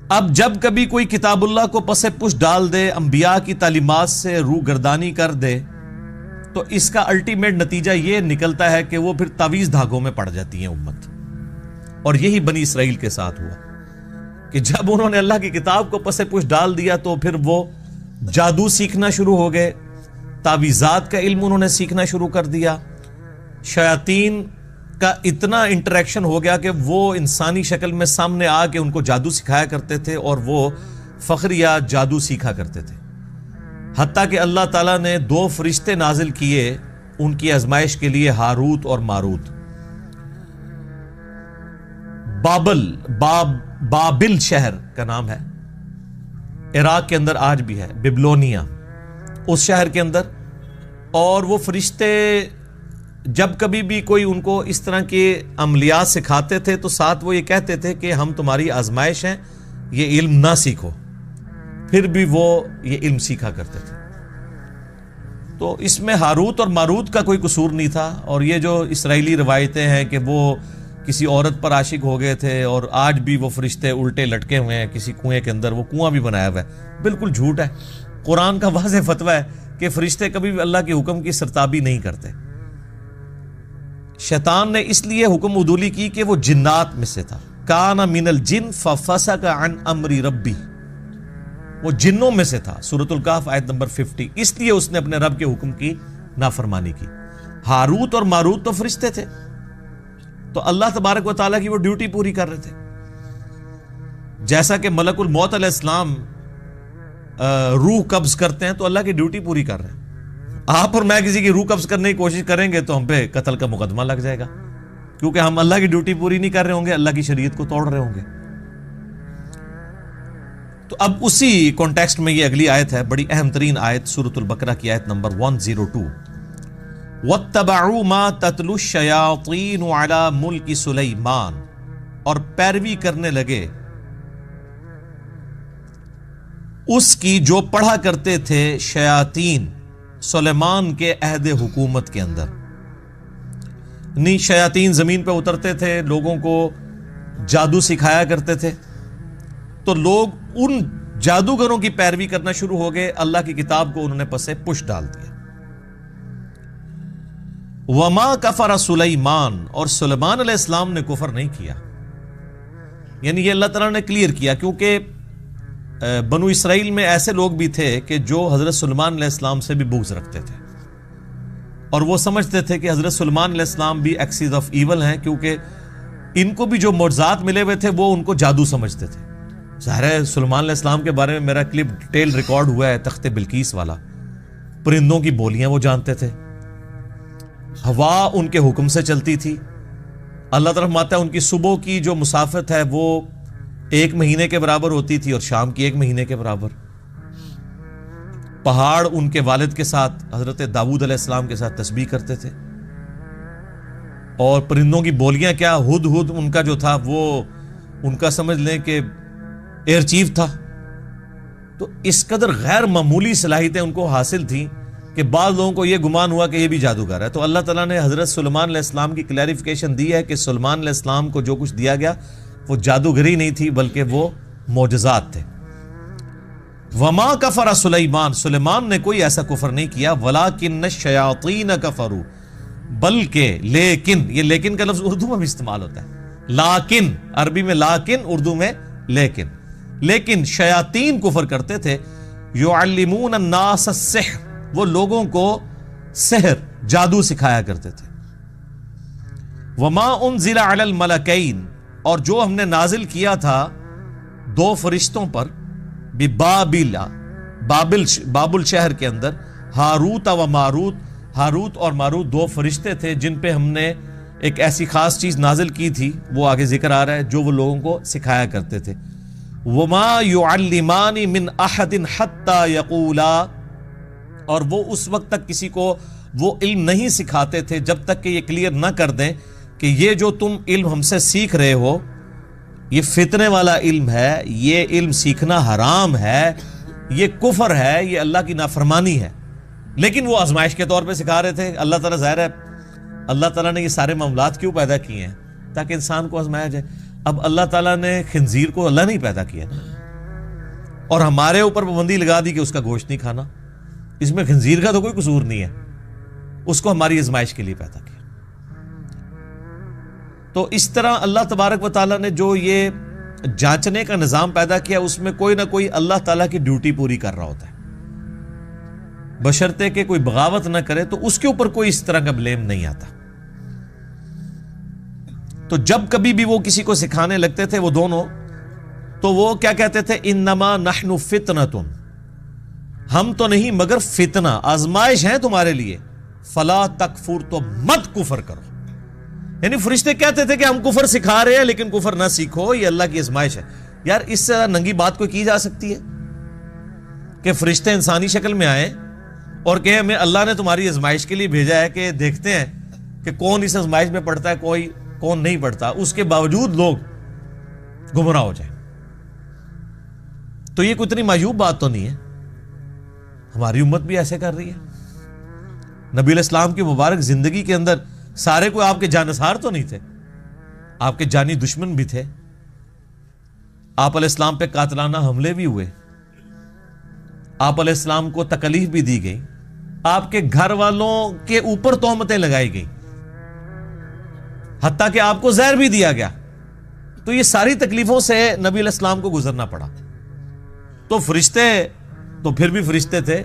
اب جب کبھی کوئی کتاب اللہ کو پس پش ڈال دے، انبیاء کی تعلیمات سے روح گردانی کر دے، تو اس کا الٹیمیٹ نتیجہ یہ نکلتا ہے کہ وہ پھر تعویذ دھاگوں میں پڑ جاتی ہیں امت. اور یہی بنی اسرائیل کے ساتھ ہوا کہ جب انہوں نے اللہ کی کتاب کو پس پش ڈال دیا تو پھر وہ جادو سیکھنا شروع ہو گئے، تعویذات کا علم انہوں نے سیکھنا شروع کر دیا. شیاطین کا اتنا انٹریکشن ہو گیا کہ وہ انسانی شکل میں سامنے آ کے ان کو جادو سکھایا کرتے تھے اور وہ فخریہ جادو سیکھا کرتے تھے. حتیٰ کہ اللہ تعالیٰ نے 2 فرشتے نازل کیے ان کی آزمائش کے لیے، ہاروت اور ماروت. بابل شہر کا نام ہے، عراق کے اندر آج بھی ہے، بیبلونیا اس شہر کے اندر. اور وہ فرشتے جب کبھی بھی کوئی ان کو اس طرح کے عملیات سکھاتے تھے تو ساتھ وہ یہ کہتے تھے کہ ہم تمہاری آزمائش ہیں، یہ علم نہ سیکھو. پھر بھی وہ یہ علم سیکھا کرتے تھے. تو اس میں ہاروت اور ماروت کا کوئی قصور نہیں تھا. اور یہ جو اسرائیلی روایتیں ہیں کہ وہ کسی عورت پر عاشق ہو گئے تھے اور آج بھی وہ فرشتے الٹے لٹکے ہوئے ہیں کسی کنویں کے اندر، وہ کنواں بھی بنایا ہوا ہے، بالکل جھوٹ ہے. قرآن کا واضح فتویٰ ہے کہ فرشتے کبھی بھی اللہ کے حکم کی سرتابی نہیں کرتے. شیطان نے اس لیے حکم عدولی کی کہ وہ جنات میں سے تھا. کان من الجن ففسق عن امر ربی، وہ جنوں میں سے تھا. سورۃ الکہف آیت نمبر 50. اس لیے اس نے اپنے رب کے حکم کی نافرمانی کی. ہاروت اور ماروت تو فرشتے تھے، تو اللہ تبارک و تعالیٰ کی وہ ڈیوٹی پوری کر رہے تھے. جیسا کہ ملک الموت علیہ السلام روح قبض کرتے ہیں تو اللہ کی ڈیوٹی پوری کر رہے ہیں. آپ اور میں کسی کی روح قبض کرنے کی کوشش کریں گے تو ہم پہ قتل کا مقدمہ لگ جائے گا، کیونکہ ہم اللہ کی ڈیوٹی پوری نہیں کر رہے ہوں گے، اللہ کی شریعت کو توڑ رہے ہوں گے. تو اب اسی کانٹیکسٹ میں یہ اگلی آیت ہے، بڑی اہم ترین آیت، سورۃ البقرہ کی آیت نمبر 102. وَاتَّبَعُوا مَا تَتْلُو الشَّيَاطِينُ عَلَى مُلْكِ سُلَيْمَانَ، اور پیروی کرنے لگے اس کی جو پڑھا کرتے تھے شیاطین سلیمان کے عہد حکومت کے اندر. شیاطین زمین پہ اترتے تھے، لوگوں کو جادو سکھایا کرتے تھے، تو لوگ ان جادوگروں کی پیروی کرنا شروع ہو گئے. اللہ کی کتاب کو انہوں نے پسے پش ڈال دیا. وما کفر سلیمان، اور سلیمان علیہ السلام نے کفر نہیں کیا. یعنی یہ اللہ تعالیٰ نے کلیئر کیا، کیونکہ بنو اسرائیل میں ایسے لوگ بھی تھے کہ جو حضرت سلیمان علیہ السلام سے بھی بغض رکھتے تھے، اور وہ سمجھتے تھے کہ حضرت سلیمان علیہ السلام بھی ایکسیز آف ایول ہیں، کیونکہ ان کو بھی جو معجزات ملے ہوئے تھے وہ ان کو جادو سمجھتے تھے. ظاہر ہے سلیمان علیہ السلام کے بارے میں میرا کلپ ڈیٹیل ریکارڈ ہوا ہے، تخت بلقیس والا. پرندوں کی بولیاں وہ جانتے تھے، ہوا ان کے حکم سے چلتی تھی. اللہ تعالیٰ فرماتا ہے ان کی صبح کی جو مسافت ہے وہ 1 مہینے کے برابر ہوتی تھی اور شام کی 1 مہینے کے برابر. پہاڑ ان کے والد کے ساتھ، حضرت داؤد علیہ السلام کے ساتھ تسبیح کرتے تھے. اور پرندوں کی بولیاں کیا، ہد ہد ان کا جو تھا وہ ان کا سمجھ لیں کہ ایئر چیف تھا. تو اس قدر غیر معمولی صلاحیتیں ان کو حاصل تھیں کہ بعض لوگوں کو یہ گمان ہوا کہ یہ بھی جادوگر ہے. تو اللہ تعالیٰ نے حضرت سلیمان علیہ السلام کی کلیریفیکیشن دی ہے کہ سلیمان علیہ السلام کو جو کچھ دیا گیا وہ جادوگری نہیں تھی بلکہ وہ معجزات تھے. وما کفر سلیمان، سلیمان نے کوئی ایسا کفر نہیں کیا. ولکن الشیاطین کفروا، بلکہ لیکن، یہ لیکن کا لفظ اردو میں بھی استعمال ہوتا ہے. لیکن عربی میں لیکن، اردو میں لیکن. لیکن شیاطین کفر کرتے تھے. یعلمون الناس السحر، وہ لوگوں کو سحر جادو سکھایا کرتے تھے. وما انزل علی الملکین، اور جو ہم نے نازل کیا تھا 2 فرشتوں پر، بابل شہر کے اندر، ہاروت و ماروت. ہاروت اور ماروت 2 فرشتے تھے جن پہ ہم نے ایک ایسی خاص چیز نازل کی تھی، وہ آگے ذکر آ رہا ہے، جو وہ لوگوں کو سکھایا کرتے تھے. وما يعلمان من احد حتى يقولا، اور وہ اس وقت تک کسی کو وہ علم نہیں سکھاتے تھے جب تک کہ یہ کلیئر نہ کر دیں کہ یہ جو تم علم ہم سے سیکھ رہے ہو یہ فتنے والا علم ہے، یہ علم سیکھنا حرام ہے، یہ کفر ہے، یہ اللہ کی نافرمانی ہے. لیکن وہ آزمائش کے طور پہ سکھا رہے تھے. اللہ تعالیٰ ظاہر ہے، اللہ تعالیٰ نے یہ سارے معاملات کیوں پیدا کیے ہیں؟ تاکہ انسان کو آزمایا جائے. اب اللہ تعالیٰ نے خنزیر کو اللہ نہیں پیدا کیا نا، اور ہمارے اوپر پابندی لگا دی کہ اس کا گوشت نہیں کھانا. اس میں خنزیر کا تو کوئی قصور نہیں ہے, اس کو ہماری آزمائش کے لیے پیدا کیا. تو اس طرح اللہ تبارک و تعالیٰ نے جو یہ جانچنے کا نظام پیدا کیا, اس میں کوئی نہ کوئی اللہ تعالیٰ کی ڈیوٹی پوری کر رہا ہوتا ہے, بشرطے کہ کوئی بغاوت نہ کرے تو اس کے اوپر کوئی اس طرح کا بلیم نہیں آتا. تو جب کبھی بھی وہ کسی کو سکھانے لگتے تھے وہ دونوں, تو وہ کیا کہتے تھے, انما نحن فتنۃ, ہم تو نہیں مگر فتنہ, آزمائش ہے تمہارے لیے, فلا تکفر, تو مت کفر کرو. یعنی فرشتے کہتے تھے کہ ہم کفر سکھا رہے ہیں لیکن کفر نہ سیکھو, یہ اللہ کی آزمائش ہے. یار اس سے ننگی بات کوئی کی جا سکتی ہے کہ فرشتے انسانی شکل میں آئے اور کہ ہمیں اللہ نے تمہاری آزمائش کے لیے بھیجا ہے کہ دیکھتے ہیں کہ کون اس آزمائش میں پڑتا ہے, کون نہیں پڑتا, اس کے باوجود لوگ گمراہ ہو جائیں. تو یہ کوئی اتنی معیوب بات تو نہیں ہے, ہماری امت بھی ایسے کر رہی ہے. نبی علیہ السلام کی مبارک زندگی کے اندر سارے کوئی آپ کے جانثار تو نہیں تھے, آپ کے جانی دشمن بھی تھے. آپ علیہ السلام پہ قاتلانہ حملے بھی ہوئے, آپ علیہ السلام کو تکلیف بھی دی گئی, آپ کے گھر والوں کے اوپر تہمتیں لگائی گئی, حتیٰ کہ آپ کو زہر بھی دیا گیا. تو یہ ساری تکلیفوں سے نبی علیہ السلام کو گزرنا پڑا. تو فرشتے تو پھر بھی فرشتے تھے,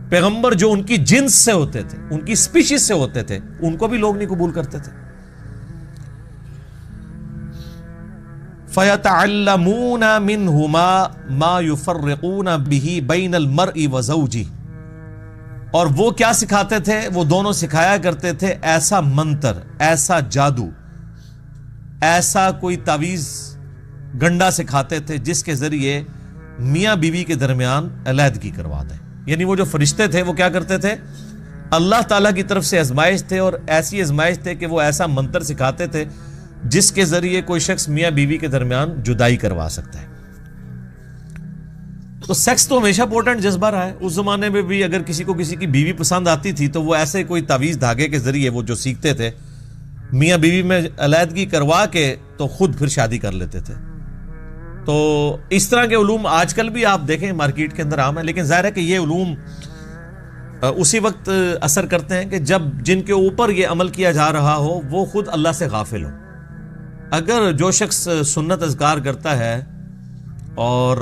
پیغمبر جو ان کی جنس سے ہوتے تھے, ان کی سپیشیز سے ہوتے تھے, ان کو بھی لوگ نہیں قبول کرتے تھے. فَيَتَعَلَّمُونَ مِنْهُمَا مَا يُفَرِّقُونَ بِهِ بَيْنَ الْمَرْءِ وَزَوْجِهِ, اور وہ کیا سکھاتے تھے, وہ دونوں سکھایا کرتے تھے ایسا منتر, ایسا جادو, ایسا کوئی تعویذ گنڈا سکھاتے تھے جس کے ذریعے میاں بیوی کے درمیان علیحدگی کروا دیں. یعنی وہ جو فرشتے تھے وہ کیا کرتے تھے, اللہ تعالیٰ کی طرف سے آزمائش تھے, اور ایسی آزمائش تھے کہ وہ ایسا منتر سکھاتے تھے جس کے ذریعے کوئی شخص میاں بیوی کے درمیان جدائی کروا سکتا ہے. تو سیکس تو ہمیشہ پوٹنٹ جذبہ رہا ہے. اس زمانے میں بھی اگر کسی کو کسی کی بیوی پسند آتی تھی تو وہ ایسے کوئی تعویذ دھاگے کے ذریعے وہ جو سیکھتے تھے میاں بیوی میں علیحدگی کروا کے تو خود پھر شادی کر لیتے تھے. تو اس طرح کے علوم آج کل بھی آپ دیکھیں مارکیٹ کے اندر عام ہے, لیکن ظاہر ہے کہ یہ علوم اسی وقت اثر کرتے ہیں کہ جب جن کے اوپر یہ عمل کیا جا رہا ہو وہ خود اللہ سے غافل ہو. اگر جو شخص سنت اذکار کرتا ہے اور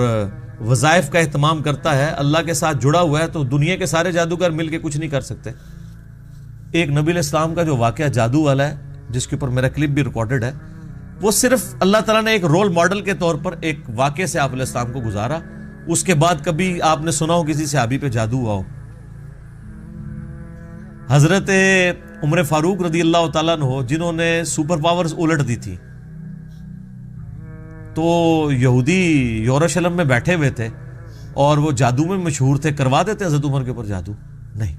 وظائف کا اہتمام کرتا ہے, اللہ کے ساتھ جڑا ہوا ہے, تو دنیا کے سارے جادوگر مل کے کچھ نہیں کر سکتے. ایک نبی علیہ السلام کا جو واقعہ جادو والا ہے جس کے اوپر میرا کلپ بھی ریکارڈڈ ہے, وہ صرف اللہ تعالیٰ نے ایک رول ماڈل کے طور پر ایک واقعے سے آپ علیہ السلام کو گزارا. اس کے بعد کبھی آپ نے سنا ہو کسی صحابی پہ جادو ہوا ہو. حضرت عمر فاروق رضی اللہ تعالیٰ عنہ جنہوں نے سپر پاورز الٹ دی تھی, تو یہودی یروشلم میں بیٹھے ہوئے تھے اور وہ جادو میں مشہور تھے, کروا دیتے حضرت عمر کے اوپر جادو نہیں.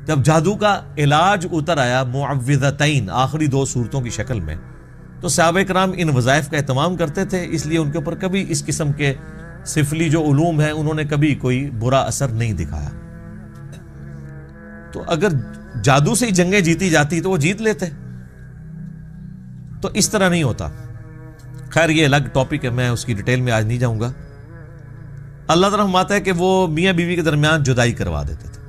جب جادو کا علاج اتر آیا معوذتین, آخری 2 صورتوں کی شکل میں, تو صحابہ کرام ان وظائف کا اہتمام کرتے تھے, اس لیے ان کے اوپر کبھی اس قسم کے سفلی جو علوم ہیں انہوں نے کبھی کوئی برا اثر نہیں دکھایا. تو اگر جادو سے ہی جنگیں جیتی جاتی تو وہ جیت لیتے, تو اس طرح نہیں ہوتا. خیر یہ الگ ٹاپک ہے, میں اس کی ڈیٹیل میں آج نہیں جاؤں گا. اللہ تعالیٰ فرماتا ہے کہ وہ میاں بیوی کے درمیان جدائی کروا دیتے تھے,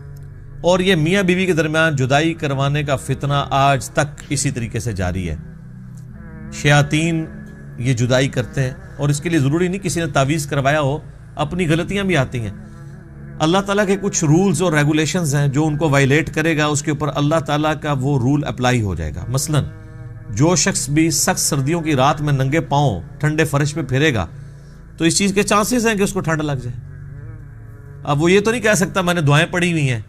اور یہ میاں بیوی کے درمیان جدائی کروانے کا فتنہ آج تک اسی طریقے سے جاری ہے. شیاطین یہ جدائی کرتے ہیں, اور اس کے لیے ضروری نہیں کسی نے تعویذ کروایا ہو, اپنی غلطیاں بھی آتی ہیں. اللہ تعالیٰ کے کچھ رولز اور ریگولیشنز ہیں جو ان کو وائلیٹ کرے گا اس کے اوپر اللہ تعالیٰ کا وہ رول اپلائی ہو جائے گا. مثلا جو شخص بھی سخت سردیوں کی رات میں ننگے پاؤں ٹھنڈے فرش پہ پھرے گا تو اس چیز کے چانسز ہیں کہ اس کو ٹھنڈ لگ جائے. اب وہ یہ تو نہیں کہہ سکتا میں نے دعائیں پڑھی ہوئی ہیں.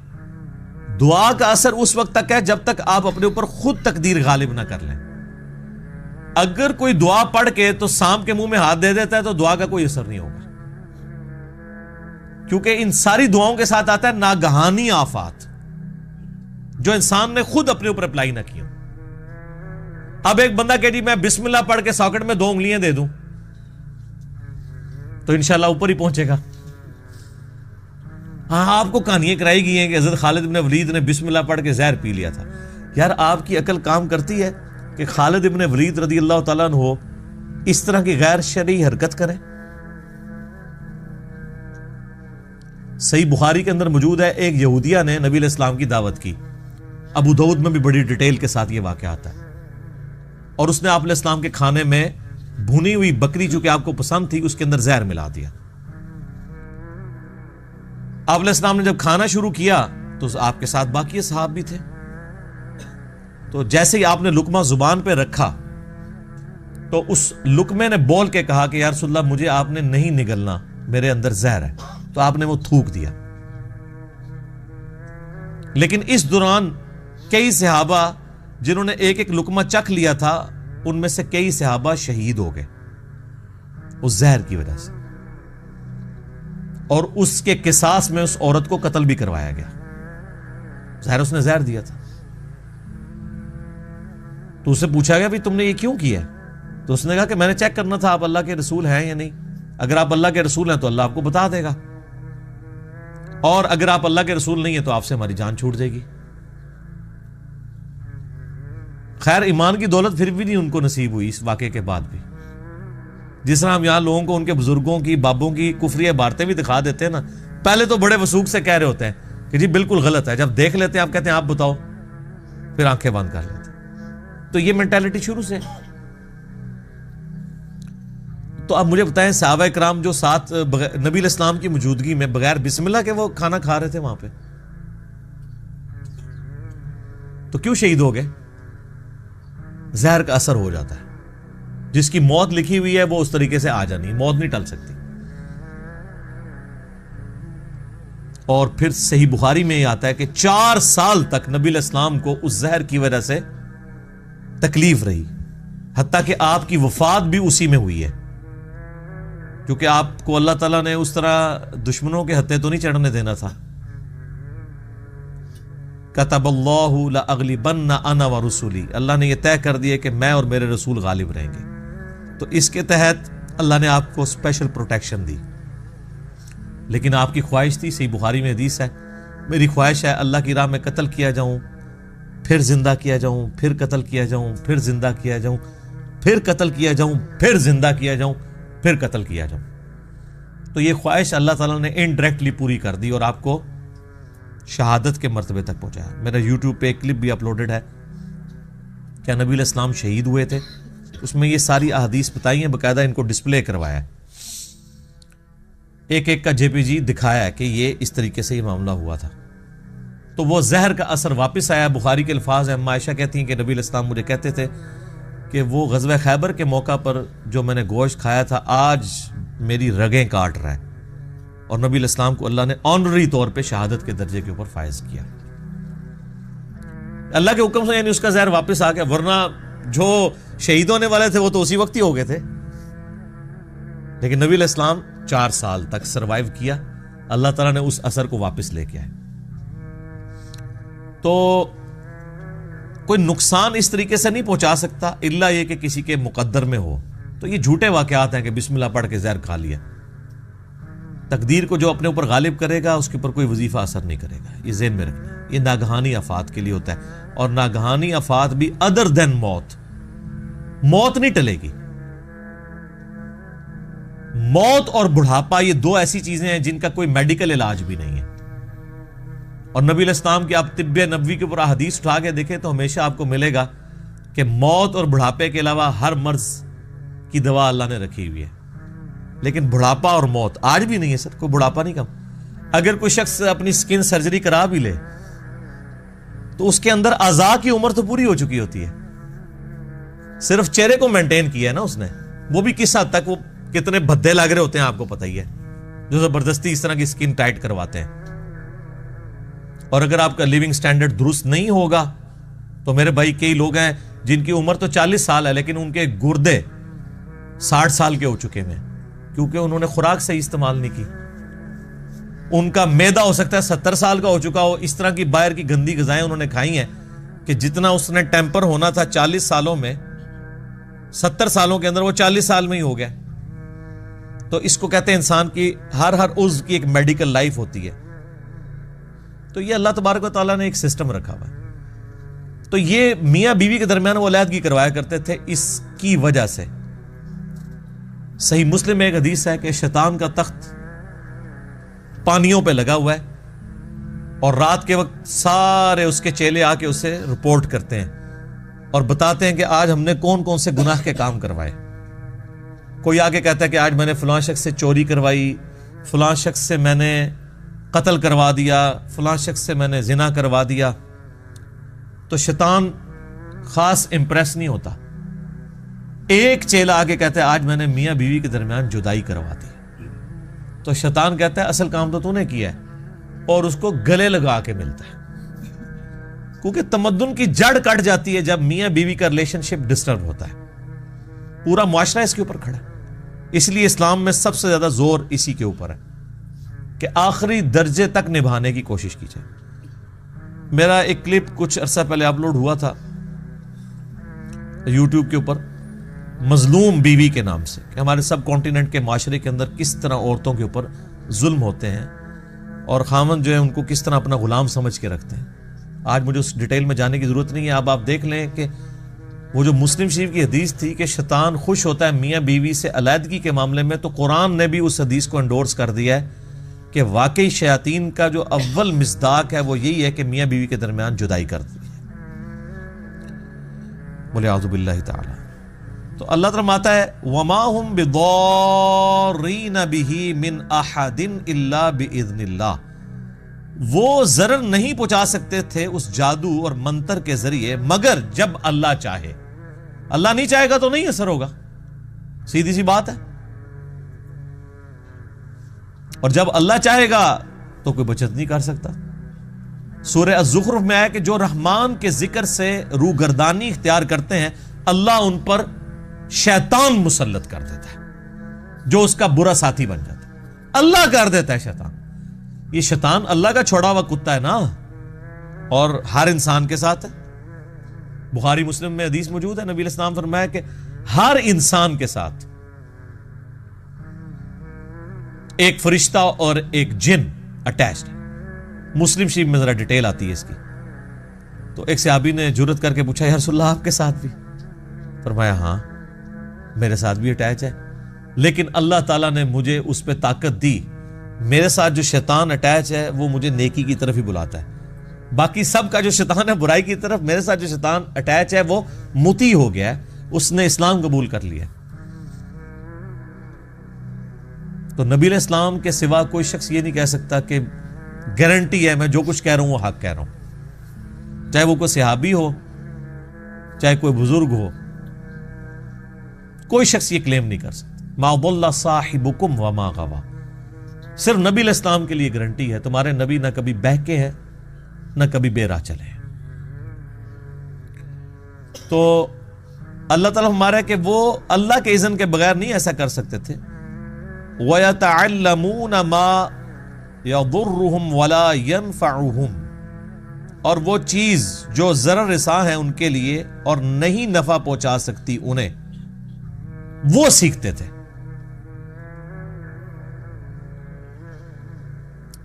دعا کا اثر اس وقت تک ہے جب تک آپ اپنے اوپر خود تقدیر غالب نہ کر لیں. اگر کوئی دعا پڑھ کے تو سانپ کے منہ میں ہاتھ دے دیتا ہے تو دعا کا کوئی اثر نہیں ہوگا, کیونکہ ان ساری دعاؤں کے ساتھ آتا ہے ناگہانی آفات جو انسان نے خود اپنے اوپر اپلائی نہ کی. اب ایک بندہ کہ جی میں بسم اللہ پڑھ کے ساکٹ میں 2 انگلیاں دے دوں تو انشاءاللہ اوپر ہی پہنچے گا. ہاں آپ کو کہانیاں کرائی گئی ہیں کہ حضرت خالد بن ولید نے بسم اللہ پڑھ کے زہر پی لیا تھا. یار آپ کی عقل کام کرتی ہے کہ خالد بن ولید رضی اللہ تعالیٰ عنہ اس طرح کی غیر شرعی حرکت کریں؟ صحیح بخاری کے اندر موجود ہے، ایک یہودیہ نے نبی علیہ السلام کی دعوت کی، ابو داؤد میں بھی بڑی ڈیٹیل کے ساتھ یہ واقعہ آتا ہے، اور اس نے آپ علیہ السلام کے کھانے میں بھنی ہوئی بکری جو کہ آپ کو پسند تھی اس کے اندر زہر ملا دیا۔ آپ علیہ السلام نے جب کھانا شروع کیا تو آپ کے ساتھ باقی صحابہ بھی تھے، تو جیسے ہی آپ نے لقمہ زبان پہ رکھا تو اس لقمے نے بول کے کہا کہ یا رسول اللہ مجھے آپ نے نہیں نگلنا، میرے اندر زہر ہے، تو آپ نے وہ تھوک دیا۔ لیکن اس دوران کئی صحابہ جنہوں نے ایک ایک لقمہ چکھ لیا تھا، ان میں سے کئی صحابہ شہید ہو گئے اس زہر کی وجہ سے، اور اس کے قصاص میں اس عورت کو قتل بھی کروایا گیا، ظاہر اس نے زہر دیا تھا۔ تو اسے پوچھا گیا بھی تم نے یہ کیوں کیا؟ تو اس نے کہا کہ میں نے چیک کرنا تھا آپ اللہ کے رسول ہیں یا نہیں، اگر آپ اللہ کے رسول ہیں تو اللہ آپ کو بتا دے گا، اور اگر آپ اللہ کے رسول نہیں ہیں تو آپ سے ہماری جان چھوٹ جائے گی۔ خیر ایمان کی دولت پھر بھی نہیں ان کو نصیب ہوئی اس واقعے کے بعد بھی، جس طرح ہم یہاں لوگوں کو ان کے بزرگوں کی بابوں کی کفری عبارتیں بھی دکھا دیتے ہیں نا، پہلے تو بڑے وثوق سے کہہ رہے ہوتے ہیں کہ جی بالکل غلط ہے، جب دیکھ لیتے ہیں آپ کہتے ہیں آپ بتاؤ، پھر آنکھیں بند کر لیتے ہیں۔ تو یہ مینٹالٹی شروع سے۔ تو اب مجھے بتائیں صحابہ کرام جو ساتھ نبی علیہ السلام کی موجودگی میں بغیر بسم اللہ کے وہ کھانا کھا رہے تھے وہاں پہ، تو کیوں شہید ہو گئے؟ زہر کا اثر ہو جاتا ہے، جس کی موت لکھی ہوئی ہے وہ اس طریقے سے آ جانی، موت نہیں ٹل سکتی۔ اور پھر صحیح بخاری میں یہ آتا ہے کہ 4 سال تک نبی علیہ السلام کو اس زہر کی وجہ سے تکلیف رہی، حتیٰ کہ آپ کی وفات بھی اسی میں ہوئی ہے، کیونکہ آپ کو اللہ تعالیٰ نے اس طرح دشمنوں کے ہتھے تو نہیں چڑھنے دینا تھا۔ کتب اللہ لأغلبن انا ورسولی، اللہ نے یہ طے کر دیا کہ میں اور میرے رسول غالب رہیں گے، تو اس کے تحت اللہ نے آپ کو اسپیشل پروٹیکشن دی۔ لیکن آپ کی خواہش تھی، صحیح بخاری میں حدیث ہے، میری خواہش ہے اللہ کی راہ میں قتل کیا جاؤں، پھر زندہ کیا جاؤں، پھر قتل کیا جاؤں، پھر زندہ کیا جاؤں، پھر قتل کیا جاؤں، پھر زندہ کیا جاؤں، پھر قتل کیا جاؤں۔ تو یہ خواہش اللہ تعالیٰ نے انڈائریکٹلی پوری کر دی اور آپ کو شہادت کے مرتبے تک پہنچایا۔ میرا یوٹیوب پہ ایک کلپ بھی اپلوڈڈ ہے، کیا نبی علیہ السلام شہید ہوئے تھے، اس میں یہ ساری احادیث بتائی ہیں، باقاعدہ ان کو ڈسپلے کروایا ہے، ایک ایک کا JPG دکھایا ہے کہ یہ اس طریقے سے یہ معاملہ ہوا تھا۔ تو وہ زہر کا اثر واپس آیا۔ بخاری کے الفاظ ہیں، عائشہ کہتی ہیں کہ نبی علیہ السلام مجھے کہتے تھے کہ وہ غزوہ خیبر کے موقع پر جو میں نے گوشت کھایا تھا آج میری رگیں کاٹ رہا ہے، اور نبی علیہ السلام کو اللہ نے آنرری طور پہ شہادت کے درجے کے اوپر فائز کیا اللہ کے حکم سے، یعنی اس کا زہر واپس آ گیا، ورنہ جو شہید ہونے والے تھے وہ تو اسی وقت ہی ہو گئے تھے۔ لیکن نبی علیہ السلام 4 سال تک سروائیو کیا، اللہ تعالیٰ نے اس اثر کو واپس لے کے آئے۔ تو کوئی نقصان اس طریقے سے نہیں پہنچا سکتا الا یہ کہ کسی کے مقدر میں ہو۔ تو یہ جھوٹے واقعات ہیں کہ بسم اللہ پڑھ کے زہر کھا لیا، تقدیر کو جو اپنے اوپر غالب کرے گا اس کے اوپر کوئی وظیفہ اثر نہیں کرے گا، یہ ذہن میں رکھنا ہے۔ یہ ناگہانی آفات کے لیے ہوتا ہے، اور ناگہانی آفات بھی ادر دین موت، موت نہیں ٹلے گی۔ موت اور بڑھاپا یہ 2 ایسی چیزیں ہیں جن کا کوئی میڈیکل علاج بھی نہیں ہے، اور نبی علیہ السلام کی آپ طب نبوی کے اوپر حدیث اٹھا کے دیکھیں تو ہمیشہ آپ کو ملے گا کہ موت اور بڑھاپے کے علاوہ ہر مرض کی دوا اللہ نے رکھی ہوئی ہے، لیکن بڑھاپا اور موت آج بھی نہیں ہے سر، کوئی بڑھاپا نہیں کم۔ اگر کوئی شخص اپنی سکن سرجری کرا بھی لے تو اس کے اندر اعضاء کی عمر تو پوری ہو چکی ہوتی ہے، صرف چہرے کو مینٹین کیا ہے نا اس نے، وہ بھی کس حد تک، وہ کتنے بھدے لگ رہے ہوتے ہیں آپ کو پتہ ہی ہے، جو زبردستی اس طرح کی سکن ٹائٹ کرواتے ہیں۔ اور اگر آپ کا لیونگ سٹینڈرڈ درست نہیں ہوگا تو میرے بھائی کئی لوگ ہیں جن کی عمر تو 40 سال ہے لیکن ان کے گردے 60 سال کے ہو چکے ہیں، کیونکہ انہوں نے خوراک صحیح استعمال نہیں کی۔ ان کا معدہ ہو سکتا ہے 70 سال کا ہو چکا ہو، اس طرح کی باہر کی گندی غذائیں انہوں نے کھائی ہیں کہ جتنا اس نے ٹیمپر ہونا تھا 40 سالوں میں، 70 سالوں کے اندر وہ 40 سال میں ہی ہو گیا۔ تو اس کو کہتے ہیں انسان کی ہر عضو کی ایک میڈیکل لائف ہوتی ہے۔ تو یہ اللہ تبارک و تعالیٰ نے ایک سسٹم رکھا ہوا ہے۔ تو یہ میاں بیوی کے درمیان وہ علیحدگی کروایا کرتے تھے اس کی وجہ سے۔ صحیح مسلم میں ایک حدیث ہے کہ شیطان کا تخت پانیوں پہ لگا ہوا ہے، اور رات کے وقت سارے اس کے چیلے آ کے اسے رپورٹ کرتے ہیں اور بتاتے ہیں کہ آج ہم نے کون کون سے گناہ کے کام کروائے۔ کوئی آگے کہتا ہے کہ آج میں نے فلاں شخص سے چوری کروائی، فلاں شخص سے میں نے قتل کروا دیا، فلاں شخص سے میں نے زنا کروا دیا۔ تو شیطان خاص امپریس نہیں ہوتا۔ ایک چیلا آگے کہتا ہے آج میں نے میاں بیوی کے درمیان جدائی کروا دی، تو شیطان کہتا ہے اصل کام تو نے کیا ہے، اور اس کو گلے لگا کے ملتا ہے، کیونکہ تمدن کی جڑ کٹ جاتی ہے جب میاں بیوی کا ریلیشن شپ ڈسٹرب ہوتا ہے۔ پورا معاشرہ اس کے اوپر کھڑا ہے۔ اس لیے اسلام میں سب سے زیادہ زور اسی کے اوپر ہے کہ آخری درجے تک نبھانے کی کوشش کی جائے۔ میرا ایک کلپ کچھ عرصہ پہلے اپلوڈ ہوا تھا یوٹیوب کے اوپر، مظلوم بیوی کے نام سے، کہ ہمارے سب کانٹیننٹ کے معاشرے کے اندر کس طرح عورتوں کے اوپر ظلم ہوتے ہیں اور خاوند جو ہے ان کو کس طرح اپنا غلام سمجھ کے رکھتے ہیں۔ آج مجھے اس ڈیٹیل میں جانے کی ضرورت نہیں ہے، اب آپ دیکھ لیں کہ وہ جو مسلم شریف کی حدیث تھی کہ شیطان خوش ہوتا ہے میاں بیوی سے علیحدگی کے معاملے میں، تو قرآن نے بھی اس حدیث کو انڈورس کر دیا ہے کہ واقعی شیاطین کا جو اول مصداق ہے وہ یہی ہے کہ میاں بیوی کے درمیان جدائی کر دی ہے۔ بولے اعوذ باللہ تعالی۔ تو اللہ تعالیٰ فرماتا ہے وَمَا هُمْ بِضَارِّينَ بِهِ مِنْ أَحَدٍ إِلَّا بِإِذْنِ اللَّهِ، وہ ضرر نہیں پہنچا سکتے تھے اس جادو اور منتر کے ذریعے مگر جب اللہ چاہے۔ اللہ نہیں چاہے گا تو نہیں اثر ہوگا، سیدھی سی بات ہے، اور جب اللہ چاہے گا تو کوئی بچت نہیں کر سکتا۔ سورہ الزخرف میں آیا کہ جو رحمان کے ذکر سے روگردانی اختیار کرتے ہیں اللہ ان پر شیطان مسلط کر دیتا ہے جو اس کا برا ساتھی بن جاتا ہے۔ اللہ کر دیتا ہے شیطان۔ یہ شیطان اللہ کا چھوڑا ہوا کتا ہے نا، اور ہر انسان کے ساتھ ہے۔ بخاری مسلم میں حدیث موجود ہے، نبی علیہ السلام فرمایا کہ ہر انسان کے ساتھ ایک فرشتہ اور ایک جن اٹیچڈ ہے۔ مسلم شریف میں ذرا ڈیٹیل آتی ہے اس کی۔ تو ایک صحابی نے جرت کر کے پوچھا یا رسول اللہ آپ کے ساتھ بھی؟ فرمایا ہاں میرے ساتھ بھی اٹیچ ہے، لیکن اللہ تعالیٰ نے مجھے اس پہ طاقت دی، میرے ساتھ جو شیطان اٹیچ ہے وہ مجھے نیکی کی طرف ہی بلاتا ہے، باقی سب کا جو شیطان ہے برائی کی طرف، میرے ساتھ جو شیطان اٹیچ ہے وہ مطیع ہو گیا ہے، اس نے اسلام قبول کر لیا۔ تو نبی علیہ السلام کے سوا کوئی شخص یہ نہیں کہہ سکتا کہ گارنٹی ہے میں جو کچھ کہہ رہا ہوں وہ حق کہہ رہا ہوں، چاہے وہ کوئی صحابی ہو چاہے کوئی بزرگ ہو، کوئی شخص یہ کلیم نہیں کر سکتا۔ ما ضل صاحبکم وما غوی، صرف نبی علیہ السلام کے لیے گارنٹی ہے، تمہارے نبی نہ کبھی بہکے ہیں نہ کبھی بے راہ چلے ہیں۔ تو اللہ تعالیٰ ہمارا ہے کہ وہ اللہ کے اذن کے بغیر نہیں ایسا کر سکتے تھے۔ وَيَتَعَلَّمُونَ مَا يَضُرُّهُمْ وَلَا يَنفَعُهُمْ، اور وہ چیز جو ضرر رساں ہے ان کے لیے اور نہیں نفع پہنچا سکتی انہیں، وہ سیکھتے تھے۔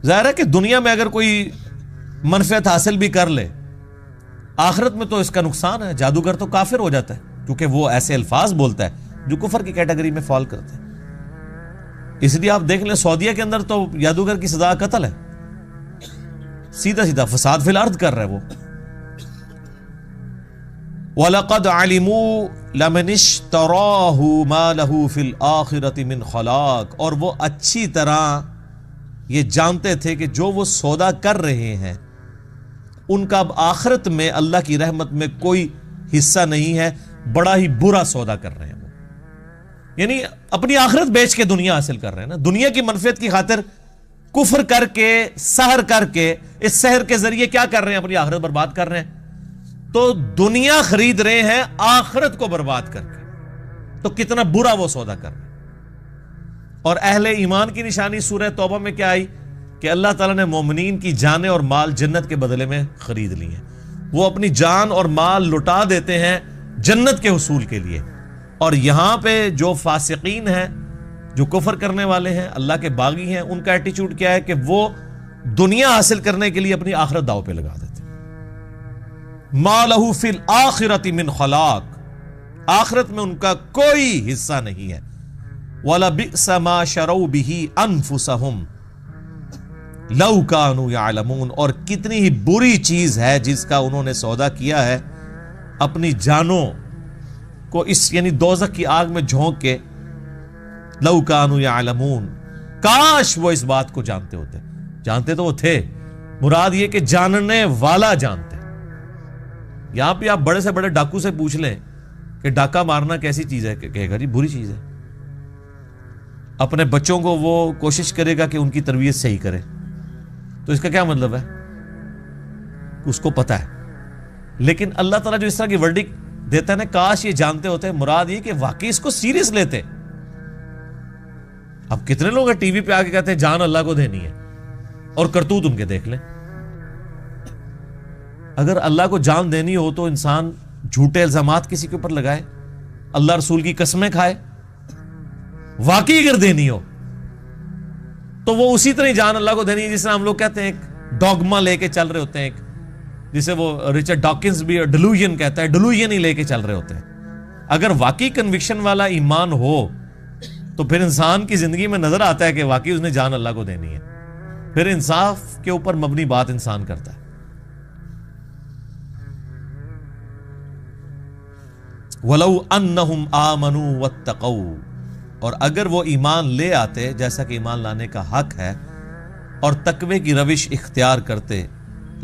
ظاہر ہے کہ دنیا میں اگر کوئی منفعت حاصل بھی کر لے، آخرت میں تو اس کا نقصان ہے۔ جادوگر تو کافر ہو جاتا ہے کیونکہ وہ ایسے الفاظ بولتا ہے جو کفر کی کیٹیگری میں فال کرتے ہیں۔ اس لیے آپ دیکھ لیں سعودیہ کے اندر تو جادوگر کی سزا قتل ہے، سیدھا سیدھا فساد فی الارض کر رہا ہے وہ۔ وَلَقَدْ عَلِمُوا لَمَنِ اشْتَرَاهُ مَا لَهُ فِي الْآخِرَةِ مِنْ خَلَاقٍ، اور وہ اچھی طرح یہ جانتے تھے کہ جو وہ سودا کر رہے ہیں ان کا اب آخرت میں اللہ کی رحمت میں کوئی حصہ نہیں ہے، بڑا ہی برا سودا کر رہے ہیں وہ، یعنی اپنی آخرت بیچ کے دنیا حاصل کر رہے ہیں نا، دنیا کی منفعت کی خاطر کفر کر کے سحر کر کے اس سحر کے ذریعے کیا کر رہے ہیں؟ اپنی آخرت برباد کر رہے ہیں۔ تو دنیا خرید رہے ہیں آخرت کو برباد کر کے، تو کتنا برا وہ سودا کر رہے ہیں۔ اور اہل ایمان کی نشانی سورہ توبہ میں کیا آئی کہ اللہ تعالیٰ نے مومنین کی جانیں اور مال جنت کے بدلے میں خرید لی ہیں، وہ اپنی جان اور مال لٹا دیتے ہیں جنت کے حصول کے لیے۔ اور یہاں پہ جو فاسقین ہیں، جو کفر کرنے والے ہیں، اللہ کے باغی ہیں، ان کا ایٹیچیوڈ کیا ہے کہ وہ دنیا حاصل کرنے کے لیے اپنی آخرت داؤ پہ لگا دیتے ہیں۔ ما لہ فی الآخرۃ من خلاق، آخرت میں ان کا کوئی حصہ نہیں ہے۔ وَلَبِئْسَ مَا شَرَوْا بِهِ أَنفُسَهُمْ، لو کانوا یعلمون، اور کتنی ہی بری چیز ہے جس کا انہوں نے سودا کیا ہے اپنی جانوں کو اس یعنی دوزخ کی آگ میں جھونک کے. لو کانوا یعلمون، کاش وہ اس بات کو جانتے ہوتے. جانتے تو وہ تھے، مراد یہ کہ جاننے والا جانتے. یہاں پہ آپ بڑے سے بڑے ڈاکو سے پوچھ لیں کہ ڈاکہ مارنا کیسی چیز ہے، کہے گا جی بری چیز ہے. اپنے بچوں کو وہ کوشش کرے گا کہ ان کی تربیت صحیح کرے، تو اس کا کیا مطلب ہے؟ اس کو پتا ہے. لیکن اللہ تعالیٰ جو اس طرح کی ورڈک دیتا ہے نا، کاش یہ جانتے ہوتے، مراد یہ کہ واقعی اس کو سیریس لیتے. اب کتنے لوگ ٹی وی پہ آ کے کہتے ہیں جان اللہ کو دینی ہے، اور کرتوت ان کے دیکھ لیں. اگر اللہ کو جان دینی ہو تو انسان جھوٹے الزامات کسی کے اوپر لگائے، اللہ رسول کی قسمیں کھائے. واقعی اگر دینی ہو تو وہ اسی طرح جان اللہ کو دینی ہے جس طرح ہم لوگ کہتے ہیں ایک ڈوگما لے کے چل رہے ہوتے ہیں، جسے وہ رچرڈ ڈاکنز بھی ڈیلوژن کہتا ہے، ڈیلوژن ہی لے کے چل رہے ہوتے ہیں. اگر واقعی کنوکشن والا ایمان ہو تو پھر انسان کی زندگی میں نظر آتا ہے کہ واقعی اس نے جان اللہ کو دینی ہے. پھر انصاف کے اوپر مبنی بات انسان کرتا ہے. وَلَوْ أَنَّهُمْ آمَنُوا وَاتَّقَوْا، اور اگر وہ ایمان لے آتے جیسا کہ ایمان لانے کا حق ہے اور تقوی کی روش اختیار کرتے،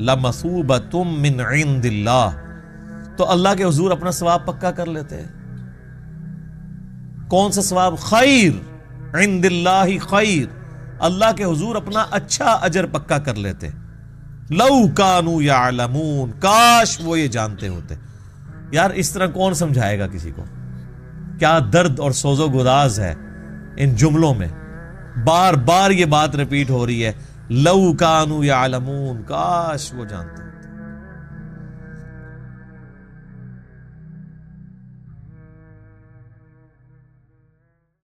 لَمَثُوبَةٌ مِّنْ عِندِ اللَّهِ، تو اللہ کے حضور اپنا ثواب پکا کر لیتے. کون سا ثواب؟ خیر، عند اللہ خیر، اللہ کے حضور اپنا اچھا اجر پکا کر لیتے. لو کانوا یعلمون، کاش وہ یہ جانتے ہوتے. یار اس طرح کون سمجھائے گا کسی کو؟ کیا درد اور سوز و گداز ہے ان جملوں میں. بار بار یہ بات ریپیٹ ہو رہی ہے، لو کانوا یعلمون، کاش وہ جانتے.